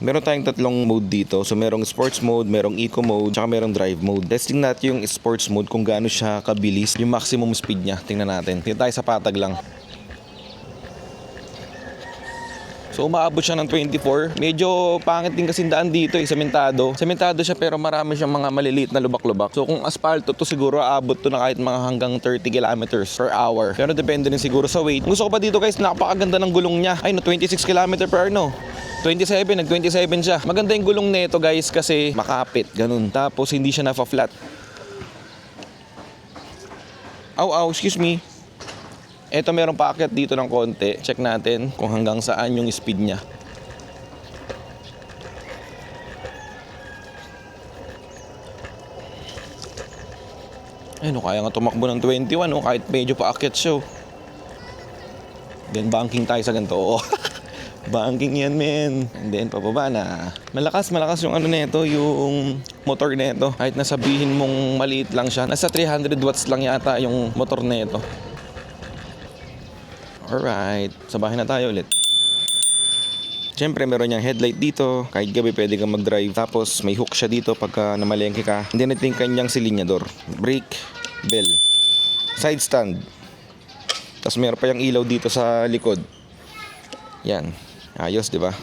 Meron tayong tatlong mode dito. So merong sports mode, merong eco mode, tsaka merong drive mode. Testing natin yung sports mode kung gaano siya kabilis, yung maximum speed niya. Tingnan natin. Dito tayo sa patag lang. So umaabot siya ng 24. Medyo pangit din kasi daan dito sementado. Sementado siya pero marami siyang mga maliliit na lubak-lubak. So kung asfalto to siguro aabot to na kahit mga hanggang 30 kilometers per hour. Pero depende din siguro sa weight. Gusto ko pa dito guys, napakaganda ng gulong niya. Ay no, 26 km per hour no. 27, nag-27 siya. Maganda yung gulong nito guys kasi makapit, ganun. Tapos hindi siya nafa-flat. Excuse me. Ito meron paakyat dito ng konti. Check natin kung hanggang saan yung speed niya. Ay no, kaya nga tumakbo ng 21 no, kahit medyo paakyat siya. Then banking tayo sa ganito. Oo. Banking yan men. And then pababa na. Malakas yung ano nito, yung motor nito. Kahit nasabihin mong maliit lang siya, nasa 300 watts lang yata yung motor nito. Alright, sa bahay na tayo ulit. Siyempre meron niyang headlight dito. Kahit gabi pwede kang mag-drive. Tapos may hook siya dito pagka namalengke ka. Hindi natin kanyang silinyador. Brake, bell, side stand. Tapos meron pa yung ilaw dito sa likod. Yan, ayos 'di ba?